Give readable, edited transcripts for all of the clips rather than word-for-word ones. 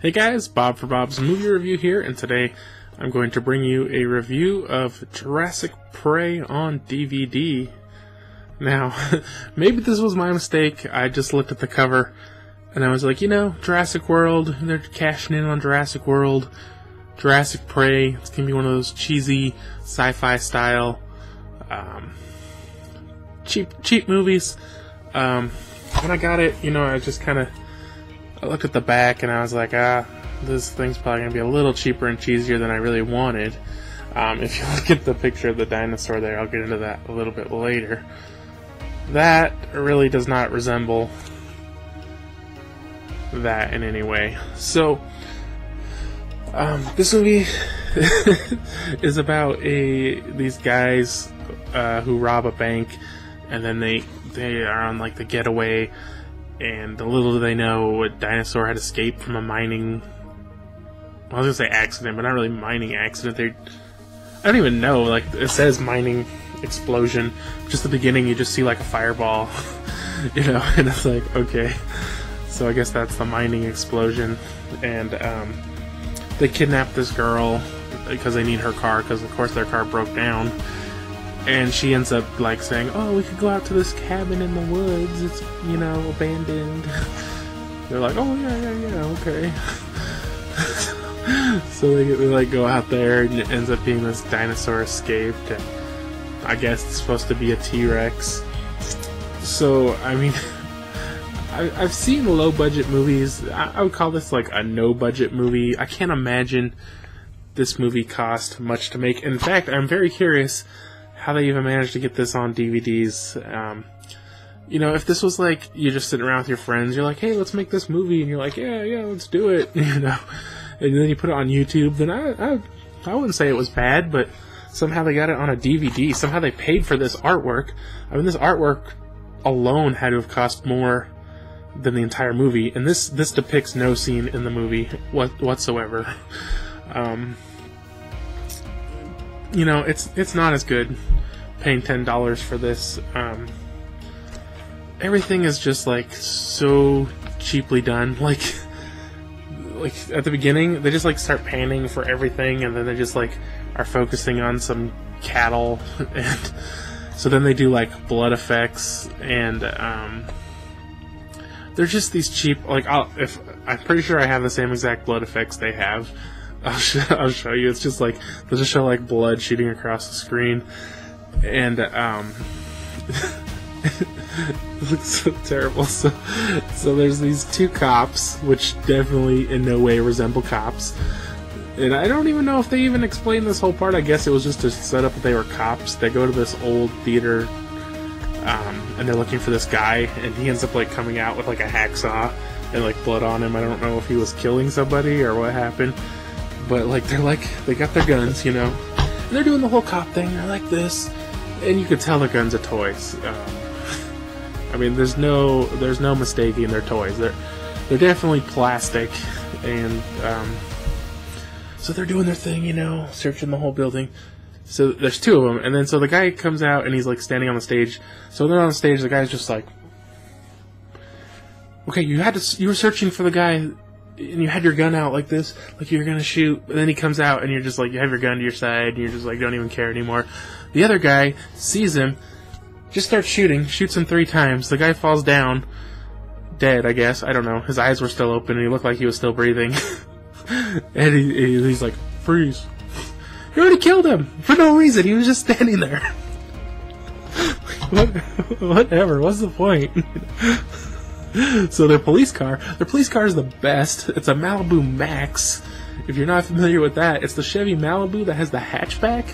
Hey guys, Bob for Bob's Movie Review here, and today I'm going to bring you a review of Jurassic Prey on DVD. Now, maybe this was my mistake. I just looked at the cover and I was like, Jurassic World, they're cashing in on Jurassic World. Jurassic Prey, it's going to be one of those cheesy sci-fi style cheap movies. When I got it, I just I looked at the back and I was like, this thing's probably going to be a little cheaper and cheesier than I really wanted. If you look at the picture of the dinosaur there, I'll get into that a little bit later. That really does not resemble that in any way. So, this movie is about these guys who rob a bank, and then they are on like the getaway. And little do they know, a dinosaur had escaped from a mining... I was going to say accident, but not really mining accident. I don't even know. Like, it says mining explosion. Just the beginning, you just see like a fireball. And it's like, okay. So I guess that's the mining explosion. And they kidnap this girl because they need her car, because of course their car broke down. And she ends up like saying, "Oh, we could go out to this cabin in the woods. It's, abandoned." They're like, "Oh yeah, okay." So they like go out there, and it ends up being this dinosaur escaped, and I guess it's supposed to be a T-Rex. So I mean, I've seen low budget movies. I would call this like a no budget movie. I can't imagine this movie cost much to make. In fact, I'm very curious how they even managed to get this on DVDs. If this was like you just sitting around with your friends, you're like, "Hey, let's make this movie," and you're like, "Yeah, let's do it," and then you put it on YouTube. Then I wouldn't say it was bad, but somehow they got it on a DVD. Somehow they paid for this artwork. I mean, this artwork alone had to have cost more than the entire movie, and this depicts no scene in the movie whatsoever. It's not as good paying $10 for this. Everything is just like so cheaply done. Like at the beginning, they just like start panning for everything, and then they just like are focusing on some cattle, and so then they do like blood effects, and they're just these cheap. Like I'm pretty sure I have the same exact blood effects they have. I'll show you. It's just like they'll just show like blood shooting across the screen, and it looks so terrible. So there's these two cops, which definitely in no way resemble cops, and I don't even know if they even explained this whole part. I guess it was just to set up that they were cops. They go to this old theater, and they're looking for this guy, and he ends up like coming out with like a hacksaw and like blood on him. I don't know if he was killing somebody or what happened. But they got their guns, and they're doing the whole cop thing. They're like this, and you could tell the guns are toys. I mean, there's no mistaking their toys. They're definitely plastic, and so they're doing their thing, searching the whole building. So there's two of them, and then so the guy comes out and he's like standing on the stage. So they're on the stage. The guy's just like, "Okay, you were searching for the guy." And you had your gun out like this, like you were gonna shoot, and then he comes out and you're just like, you have your gun to your side, and you're just like, don't even care anymore. The other guy sees him, just starts shooting, shoots him 3 times. The guy falls down, dead, I guess. I don't know. His eyes were still open and he looked like he was still breathing. And he's like, "Freeze." You already killed him for no reason. He was just standing there. Whatever. What's the point? So their police car is the best. It's a Malibu Max. If you're not familiar with that, it's the Chevy Malibu that has the hatchback.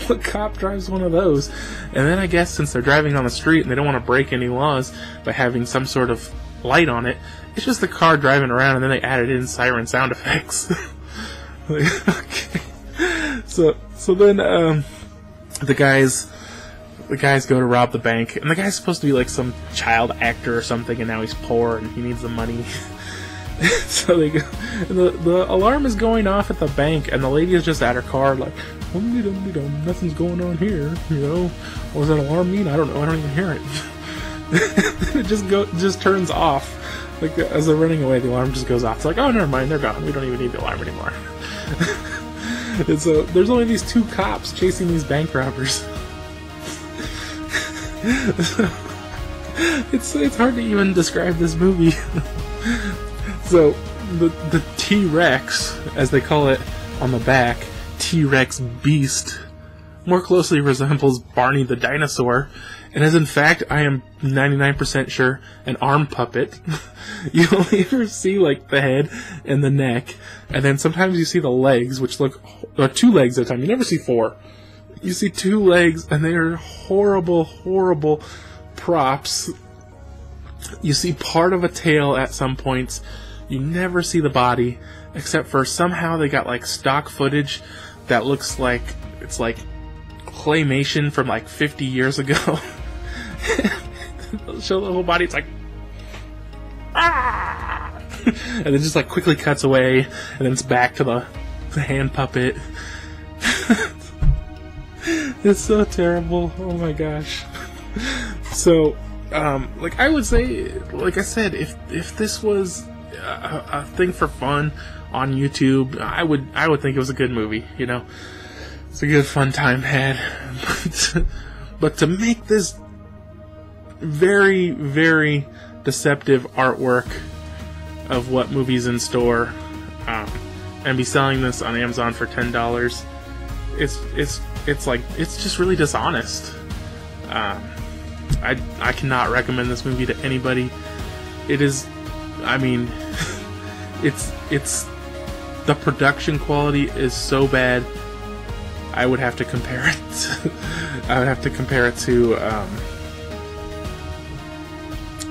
What cop drives one of those? And then I guess since they're driving on the street and they don't want to break any laws by having some sort of light on it, it's just the car driving around, and then they added in siren sound effects. Okay. So then the guys go to rob the bank, and the guy's supposed to be like some child actor or something, and now he's poor and he needs the money. So they go, and the alarm is going off at the bank, and the lady is just at her car like, nothing's going on here, What does that alarm mean? I don't know, I don't even hear it. It just turns off. Like, as they're running away, the alarm just goes off. It's like, oh, never mind, they're gone. We don't even need the alarm anymore. And so there's only these two cops chasing these bank robbers. It's hard to even describe this movie. So the T-Rex, as they call it on the back, T-Rex Beast, more closely resembles Barney the dinosaur, and is in fact, I am 99% sure, an arm puppet. You only ever see like the head and the neck, and then sometimes you see the legs, which look, or 2 legs at a time. You never see 4. You see 2 legs, and they are horrible, horrible props. You see part of a tail at some points. You never see the body, except for somehow they got like stock footage that looks like it's like claymation from like 50 years ago. They'll show the whole body. It's like, ah! And then just like quickly cuts away, and then it's back to the hand puppet. It's so terrible. Oh my gosh. So, like I would say, like I said, if this was a thing for fun on YouTube, I would think it was a good movie. You know, it's a good fun time had. But to make this very, very deceptive artwork of what movies in store, and be selling this on Amazon for $10, it's like, it's just really dishonest. I cannot recommend this movie to anybody. It is, I mean, it's the production quality is so bad. I would have to compare it to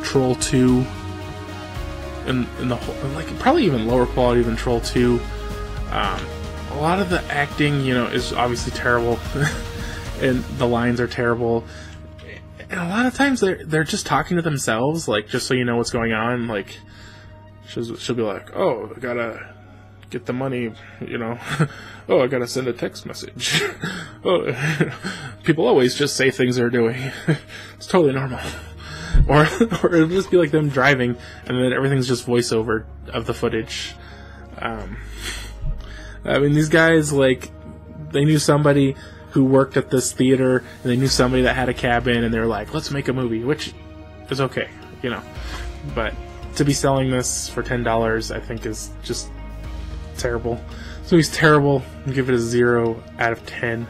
Troll 2, and the whole, like, probably even lower quality than Troll 2. A lot of the acting, you know, is obviously terrible, and the lines are terrible. And a lot of times they're just talking to themselves, like, just so you know what's going on. Like, she'll be like, "Oh, I gotta get the money," you know. "Oh, I gotta send a text message." Oh, people always just say things they're doing. It's totally normal. Or it'll just be like them driving, and then everything's just voiceover of the footage. I mean, these guys, like, they knew somebody who worked at this theater, and they knew somebody that had a cabin, and they were like, let's make a movie, which is okay, you know. But to be selling this for $10, I think is just terrible. So he's terrible. I'll give it a 0 out of 10.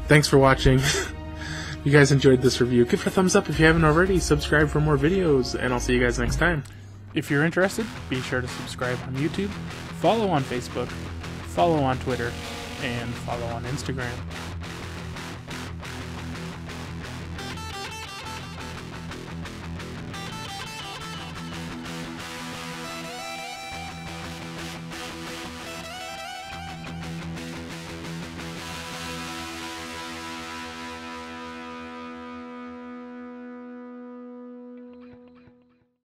Thanks for watching. If you guys enjoyed this review, give it a thumbs up if you haven't already. Subscribe for more videos, and I'll see you guys next time. If you're interested, be sure to subscribe on YouTube, follow on Facebook, follow on Twitter, and follow on Instagram.